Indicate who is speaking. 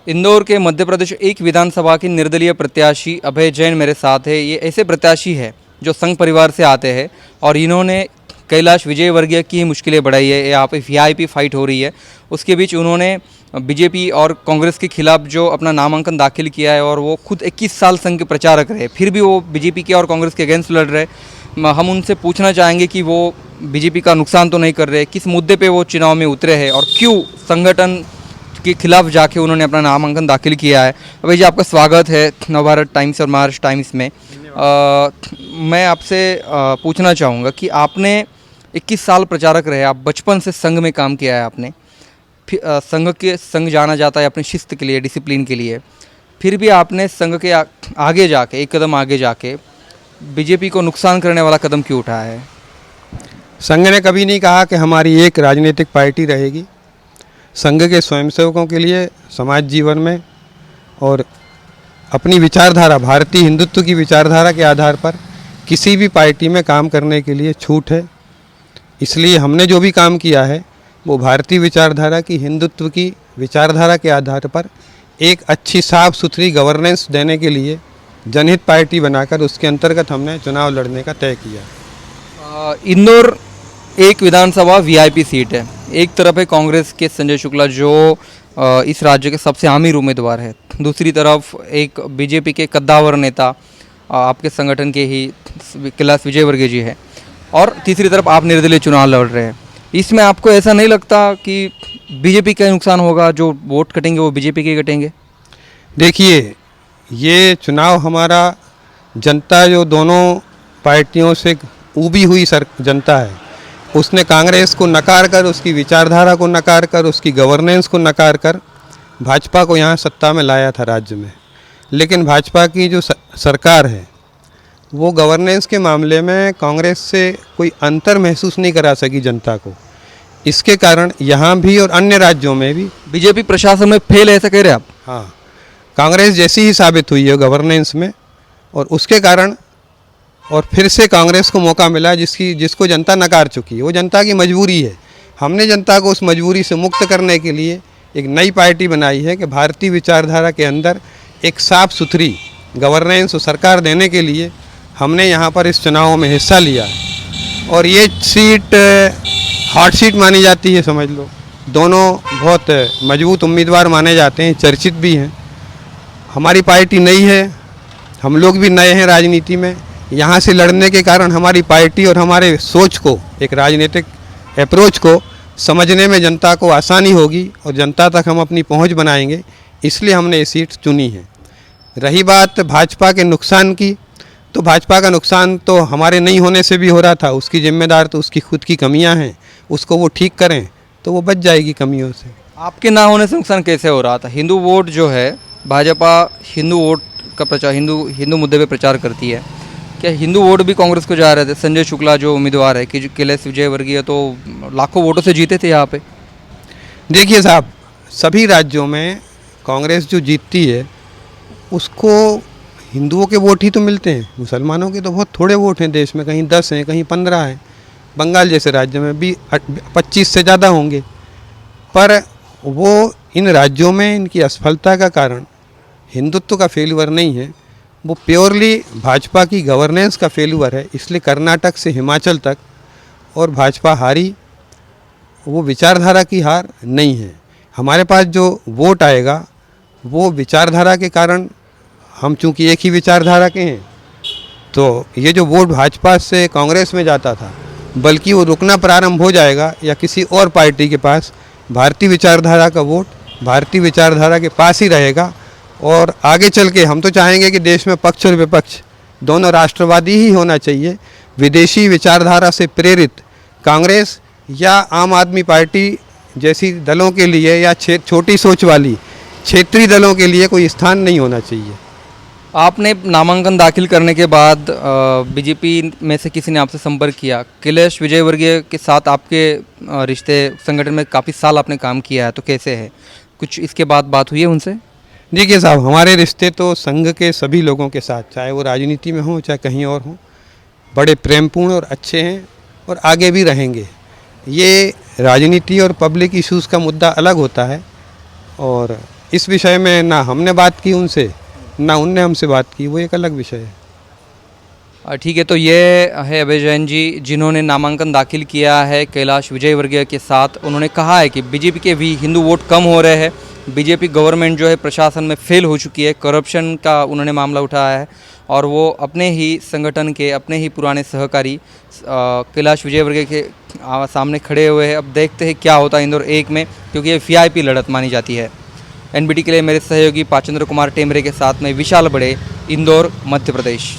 Speaker 1: इंदौर के मध्य प्रदेश एक विधानसभा के निर्दलीय प्रत्याशी अभय जैन मेरे साथ है। ये ऐसे प्रत्याशी है जो संघ परिवार से आते हैं और इन्होंने कैलाश विजयवर्गीय की मुश्किलें बढ़ाई है। यहाँ पे वीआईपी फाइट हो रही है, उसके बीच उन्होंने बीजेपी और कांग्रेस के खिलाफ जो अपना नामांकन दाखिल किया है और वो खुद 21 साल संघ के प्रचारक रहे, फिर भी वो बीजेपी के और कांग्रेस के अगेंस्ट लड़ रहे। हम उनसे पूछना चाहेंगे कि वो बीजेपी का नुकसान तो नहीं कर रहे, किस मुद्दे पे वो चुनाव में उतरे हैं और क्यों संगठन के खिलाफ जाके उन्होंने अपना नामांकन दाखिल किया है। अभय जी, आपका स्वागत है नवभारत टाइम्स और महाराष्ट्र टाइम्स में। मैं आपसे पूछना चाहूँगा कि आपने 21 साल प्रचारक रहे, आप बचपन से संघ में काम किया है आपने, संघ जाना जाता है अपनी शिस्त के लिए, डिसिप्लिन के लिए, फिर भी आपने संघ के आगे जाके, एक कदम आगे जाके बीजेपी को नुकसान करने वाला कदम क्यों उठाया है?
Speaker 2: संघ ने कभी नहीं कहा कि हमारी एक राजनीतिक पार्टी रहेगी। संघ के स्वयंसेवकों के लिए समाज जीवन में और अपनी विचारधारा, भारतीय हिंदुत्व की विचारधारा के आधार पर किसी भी पार्टी में काम करने के लिए छूट है। इसलिए हमने जो भी काम किया है वो भारतीय विचारधारा की, हिंदुत्व की विचारधारा के आधार पर एक अच्छी साफ सुथरी गवर्नेंस देने के लिए जनहित पार्टी बनाकर उसके अंतर्गत हमने चुनाव लड़ने का तय किया।
Speaker 1: इंदौर एक विधानसभा वीआईपी सीट है, एक तरफ है कांग्रेस के संजय शुक्ला जो इस राज्य के सबसे आमिर उम्मीदवार है, दूसरी तरफ एक बीजेपी के कद्दावर नेता आपके संगठन के ही कैलाश विजयवर्गीय जी है, और तीसरी तरफ आप निर्दलीय चुनाव लड़ रहे हैं। इसमें आपको ऐसा नहीं लगता कि बीजेपी का नुकसान होगा, जो वोट कटेंगे वो बीजेपी के कटेंगे?
Speaker 2: देखिए, ये चुनाव हमारा जनता जो दोनों पार्टियों से ऊबी हुई जनता है, उसने कांग्रेस को नकार कर, उसकी विचारधारा को नकार कर, उसकी गवर्नेंस को नकार कर भाजपा को यहाँ सत्ता में लाया था राज्य में। लेकिन भाजपा की जो सरकार है वो गवर्नेंस के मामले में कांग्रेस से कोई अंतर महसूस नहीं करा सकी जनता को। इसके कारण यहाँ भी और अन्य राज्यों में भी
Speaker 1: बीजेपी प्रशासन में फेल है, ऐसा कह रहे हैं आप?
Speaker 2: हाँ, कांग्रेस जैसी ही साबित हुई है गवर्नेंस में, और उसके कारण और फिर से कांग्रेस को मौका मिला जिसको जनता नकार चुकी है। वो जनता की मजबूरी है। हमने जनता को उस मजबूरी से मुक्त करने के लिए एक नई पार्टी बनाई है कि भारतीय विचारधारा के अंदर एक साफ सुथरी गवर्नेंस और सरकार देने के लिए हमने यहाँ पर इस चुनाव में हिस्सा लिया। और ये सीट हॉट सीट मानी जाती है, समझ लो। दोनों बहुत मजबूत उम्मीदवार माने जाते हैं, चर्चित भी हैं। हमारी पार्टी नई है, हम लोग भी नए हैं राजनीति में। यहाँ से लड़ने के कारण हमारी पार्टी और हमारे सोच को, एक राजनीतिक अप्रोच को समझने में जनता को आसानी होगी और जनता तक हम अपनी पहुँच बनाएंगे, इसलिए हमने ये सीट चुनी है। रही बात भाजपा के नुकसान की, तो भाजपा का नुकसान तो हमारे नहीं होने से भी हो रहा था। उसकी जिम्मेदार तो उसकी खुद की कमियां हैं, उसको वो ठीक करें तो वो बच जाएगी कमियों से।
Speaker 1: आपके ना होने से नुकसान कैसे हो रहा था? हिंदू वोट जो है, भाजपा हिंदू वोट का प्रचार, हिंदू मुद्दे पे प्रचार करती है, क्या हिंदू वोट भी कांग्रेस को जा रहे थे? संजय शुक्ला जो उम्मीदवार है कि कैलाश विजयवर्गीय तो लाखों वोटों से जीते थे यहाँ पे।
Speaker 2: देखिए साहब, सभी राज्यों में कांग्रेस जो जीतती है उसको हिंदुओं के वोट ही तो मिलते हैं। मुसलमानों के तो बहुत थोड़े वोट हैं देश में, कहीं 10 हैं, कहीं 15 हैं। बंगाल जैसे राज्य में भी 25 से ज़्यादा होंगे। पर वो इन राज्यों में इनकी असफलता का कारण हिंदुत्व का फेल्यूर नहीं है, वो प्योरली भाजपा की गवर्नेंस का फेल्यूर है। इसलिए कर्नाटक से हिमाचल तक और भाजपा हारी, वो विचारधारा की हार नहीं है। हमारे पास जो वोट आएगा वो विचारधारा के कारण, हम चूँकि एक ही विचारधारा के हैं, तो ये जो वोट भाजपा से कांग्रेस में जाता था, बल्कि वो रुकना प्रारंभ हो जाएगा या किसी और पार्टी के पास भारतीय विचारधारा का वोट भारतीय विचारधारा के पास ही रहेगा। और आगे चल के हम तो चाहेंगे कि देश में पक्ष और विपक्ष दोनों राष्ट्रवादी ही होना चाहिए। विदेशी विचारधारा से प्रेरित कांग्रेस या आम आदमी पार्टी जैसी दलों के लिए या छोटी सोच वाली क्षेत्रीय दलों के लिए कोई स्थान नहीं होना चाहिए।
Speaker 1: आपने नामांकन दाखिल करने के बाद बीजेपी में से किसी ने आपसे संपर्क किया? कैलाश विजयवर्गीय के साथ आपके रिश्ते, संगठन में काफ़ी साल आपने काम किया है, तो कैसे है? कुछ इसके बाद बात हुई है उनसे?
Speaker 2: देखिए साहब, हमारे रिश्ते तो संघ के सभी लोगों के साथ, चाहे वो राजनीति में हों चाहे कहीं और हों, बड़े प्रेमपूर्ण और अच्छे हैं और आगे भी रहेंगे। ये राजनीति और पब्लिक इश्यूज़ का मुद्दा अलग होता है और इस विषय में ना हमने बात की उनसे, ना उनने हमसे बात की, वो एक अलग विषय है।
Speaker 1: ठीक है, तो ये है अभय जैन जी जिन्होंने नामांकन दाखिल किया है कैलाश विजयवर्गीय के साथ। उन्होंने कहा है कि बीजेपी के भी हिंदू वोट कम हो रहे हैं, बीजेपी गवर्नमेंट जो है प्रशासन में फेल हो चुकी है, करप्शन का उन्होंने मामला उठाया है और वो अपने ही संगठन के अपने ही पुराने सहकारी कैलाश विजयवर्गीय के सामने खड़े हुए हैं। अब देखते हैं क्या होता है इंदौर एक में, क्योंकि ये वीआईपी लड़त मानी जाती है। एनबीटी के लिए मेरे सहयोगी पाचेंद्र कुमार टेमरे के साथ में विशाल बड़े, इंदौर, मध्य प्रदेश।